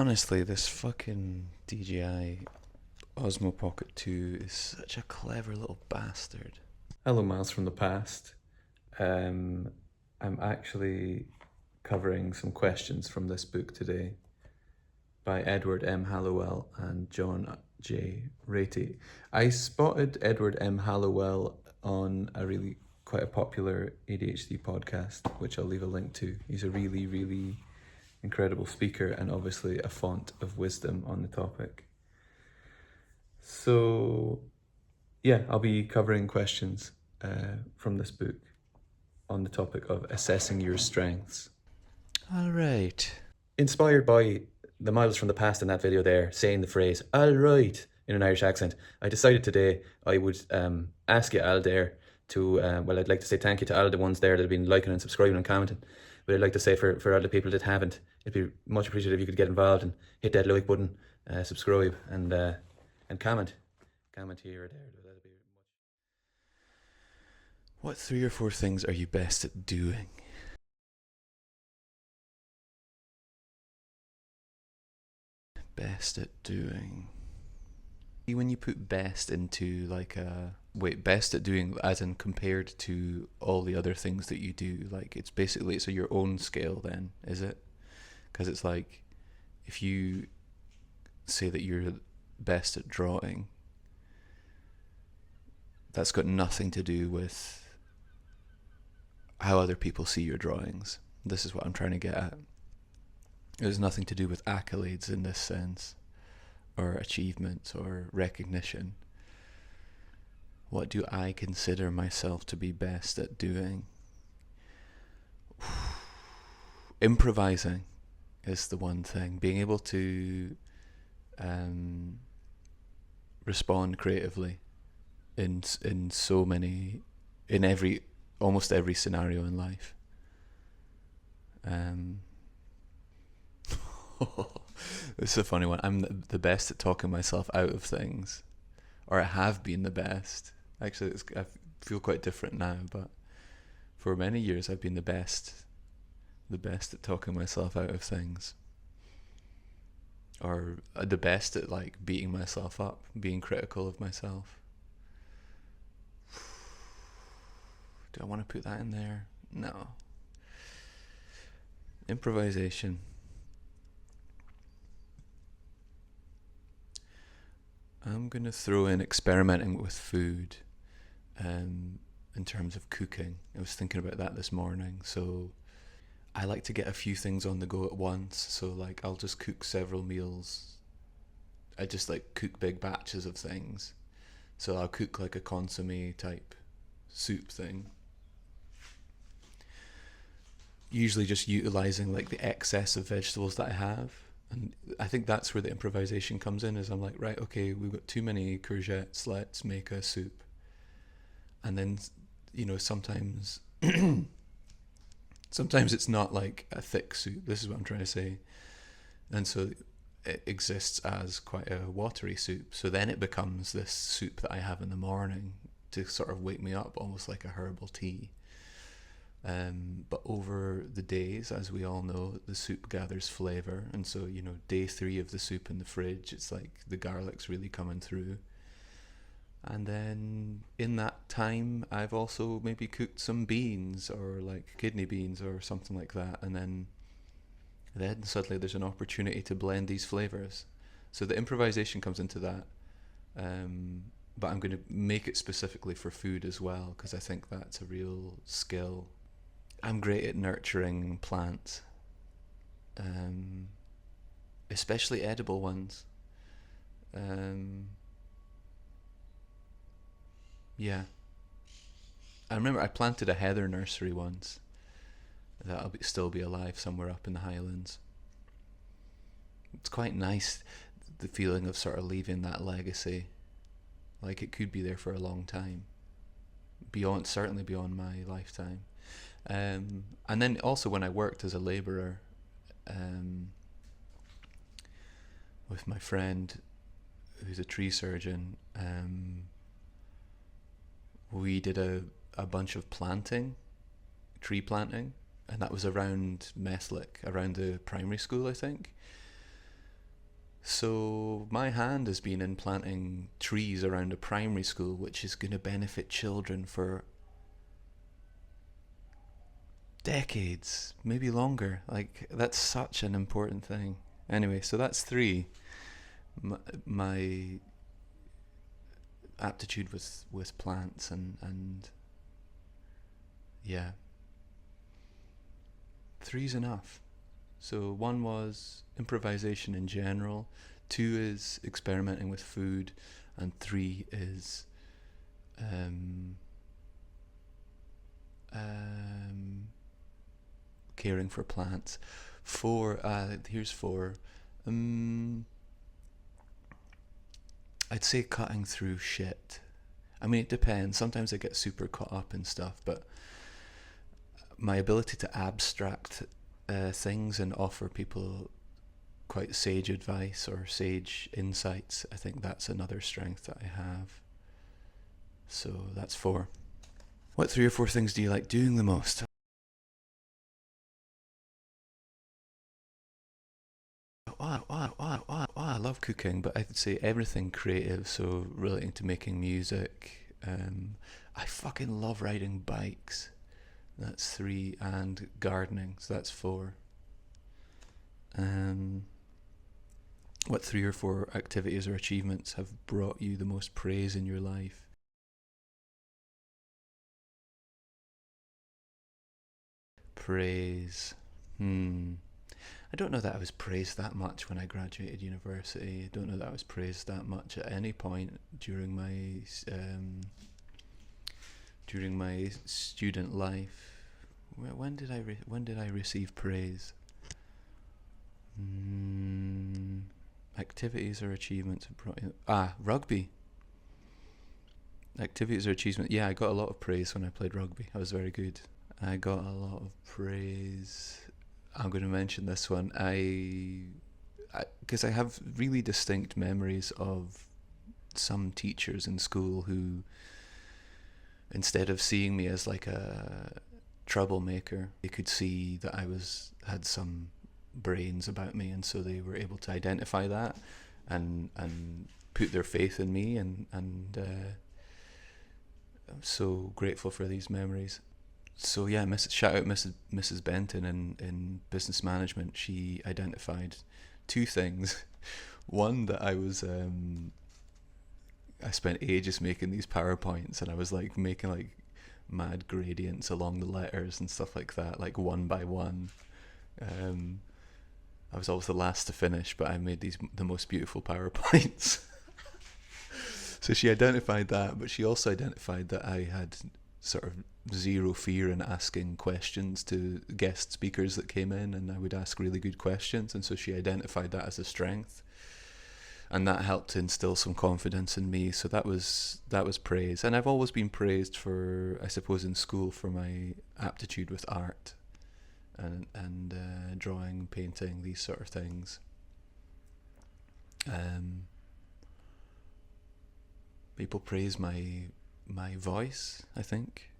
Honestly, this fucking DJI Osmo Pocket 2 is such a clever little bastard. Hello, Miles from the past. I'm actually covering some questions from this book today by Edward M. Hallowell and John J. Ratey. I spotted Edward M. Hallowell on quite a popular ADHD podcast, which I'll leave a link to. He's a really, really incredible speaker and obviously a font of wisdom on the topic. So, yeah, I'll be covering questions from this book on the topic of assessing your strengths. All right. Inspired by the Miles from the past in that video there, saying the phrase, "all right," in an Irish accent, I decided today I would ask you all there to, I'd like to say thank you to all the ones there that have been liking and subscribing and commenting. But I'd like to say for all the people that haven't, it'd be much appreciated if you could get involved and hit that like button, subscribe, and comment. Comment here or there. That'd be much. What 3 or 4 things are you best at doing? Best at doing. When you put best into like a... Wait, best at doing as in compared to all the other things that you do, like it's basically, it's your own scale then, is it? Because it's like, if you say that you're best at drawing, that's got nothing to do with how other people see your drawings. This is what I'm trying to get at. It has nothing to do with accolades in this sense, or achievements, or recognition. What do I consider myself to be best at doing? Improvising is the one thing. Being able to respond creatively in almost every scenario in life. This is a funny one. I'm the best at talking myself out of things, or I have been the best. Actually, I feel quite different now, but for many years I've been the best at talking myself out of things, or the best at like beating myself up, being critical of myself. Do I want to put that in there? No. Improvisation. I'm going to throw in experimenting with food in terms of cooking. I was thinking about that this morning. So I like to get a few things on the go at once. So like I'll just cook several meals. I just like cook big batches of things. So I'll cook like a consommé type soup thing. Usually just utilising like the excess of vegetables that I have. And I think that's where the improvisation comes in, is I'm like, right, okay, we've got too many courgettes, let's make a soup. And then, sometimes it's not like a thick soup. This is what I'm trying to say. And so it exists as quite a watery soup. So then it becomes this soup that I have in the morning to sort of wake me up, almost like a herbal tea. But over the days, as we all know, the soup gathers flavour. And so, day 3 of the soup in the fridge, it's like the garlic's really coming through. And then in that time, I've also maybe cooked some beans, or like kidney beans or something like that. And then suddenly there's an opportunity to blend these flavours. So the improvisation comes into that. But I'm going to make it specifically for food as well, because I think that's a real skill. I'm great at nurturing plants, especially edible ones. Yeah. I remember I planted a heather nursery once. That'll still be alive somewhere up in the Highlands. It's quite nice, the feeling of sort of leaving that legacy. Like it could be there for a long time. Certainly beyond my lifetime. And then also when I worked as a labourer with my friend who's a tree surgeon, we did a bunch of tree planting, and that was around Methlick, around the primary school, I think. So my hand has been in planting trees around a primary school, which is going to benefit children for decades, maybe longer. Like, that's such an important thing. Anyway, so that's three. My aptitude with plants and yeah, three's enough. So one was improvisation in general, two is experimenting with food, and three is um, um, caring for plants. Four, here's four. I'd say cutting through shit. I mean, it depends. Sometimes I get super caught up in stuff, but my ability to abstract things and offer people quite sage advice or sage insights, I think that's another strength that I have. So that's four. What three or four things do you like doing the most? I love cooking, but I'd say everything creative, so relating to making music. I fucking love riding bikes. That's three, and gardening, so that's four. What three or four activities or achievements have brought you the most praise in your life? Praise. I don't know that I was praised that much when I graduated university. I don't know that I was praised that much at any point during my student life. When did I receive praise? Activities or achievements have brought you... rugby. Activities or achievements. Yeah, I got a lot of praise when I played rugby. I was very good. I got a lot of praise. I'm going to mention this one. Because I have really distinct memories of some teachers in school who, instead of seeing me as like a troublemaker, they could see that I had some brains about me, and so they were able to identify that and put their faith in me, and I'm so grateful for these memories. So yeah, shout out Mrs. Benton in business management. She identified two things. One, that I spent ages making these PowerPoints, and I was like making like mad gradients along the letters and stuff like that, like one by one. I was always the last to finish, but I made the most beautiful PowerPoints. So she identified that, but she also identified that I had sort of zero fear in asking questions to guest speakers that came in, and I would ask really good questions, and so she identified that as a strength, and that helped to instill some confidence in me. So that was praise. And I've always been praised for, I suppose, in school, for my aptitude with art and drawing, painting, these sort of things. People praise my voice, I think.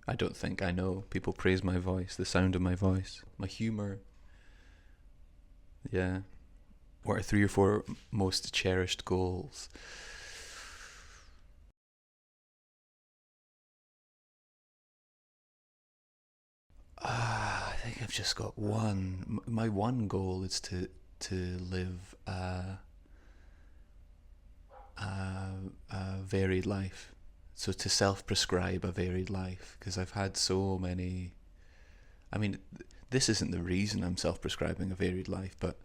I don't think, I know. People praise my voice, the sound of my voice, my humour. Yeah. What are three or four most cherished goals? I think I've just got one. My one goal is to live a varied life. So to self-prescribe a varied life, because I've had so many... I mean, this isn't the reason I'm self-prescribing a varied life, but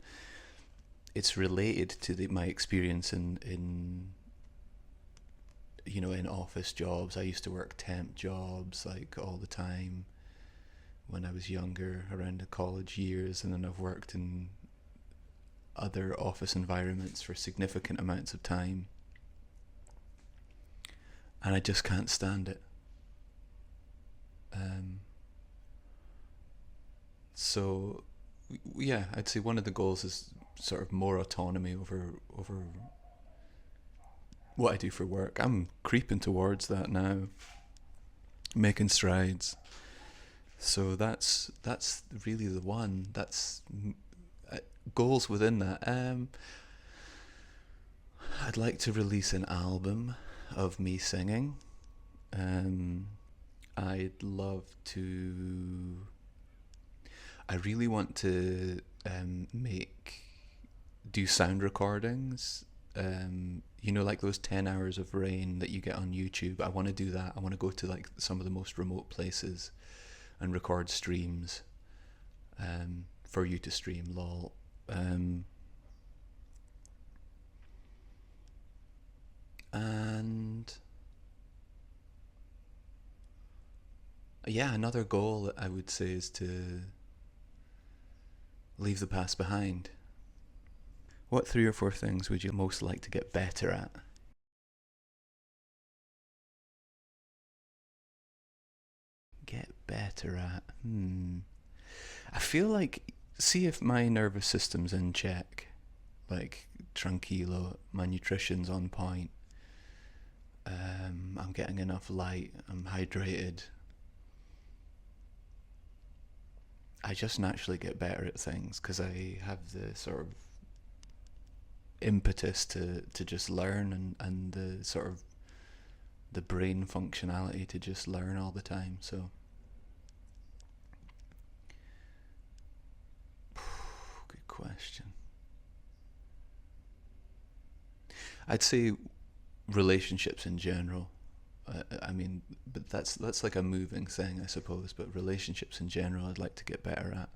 it's related to my experience in office jobs. I used to work temp jobs like all the time when I was younger, around the college years, and then I've worked in other office environments for significant amounts of time, and I just can't stand it. So yeah, I'd say one of the goals is sort of more autonomy over what I do for work. I'm creeping towards that now, making strides. So that's really the one. That's goals within that. I'd like to release an album of me singing. I'd love to. I really want to do sound recordings. Like those 10 hours of rain that you get on YouTube. I want to do that. I want to go to like some of the most remote places and record streams for you to stream, lol. And yeah, another goal that I would say is to leave the past behind. What 3 or 4 things would you most like to get better at? Get better at? I feel like, see if my nervous system's in check. Like, tranquilo, my nutrition's on point. I'm getting enough light, I'm hydrated. I just naturally get better at things because I have the sort of impetus to just learn and the sort of the brain functionality to just learn all the time. So good question. I'd say relationships in general. I mean, but that's like a moving thing, I suppose. But relationships in general, I'd like to get better at.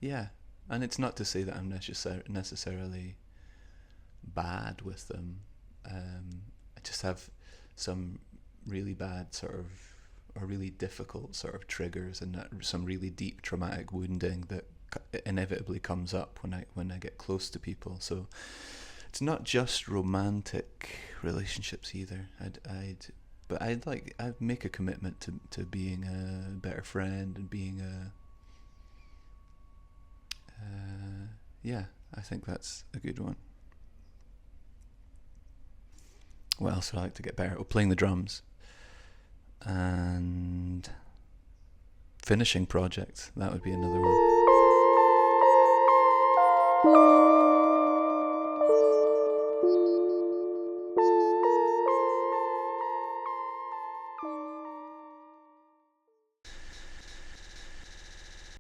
Yeah, and it's not to say that I'm necessarily bad with them. I just have some really bad sort of, or really difficult sort of triggers, and some really deep traumatic wounding that inevitably comes up when I get close to people. So it's not just romantic relationships either. I'd make a commitment to being a better friend and being yeah, I think that's a good one. What else would I like to get better? Oh, playing the drums and finishing projects. That would be another one.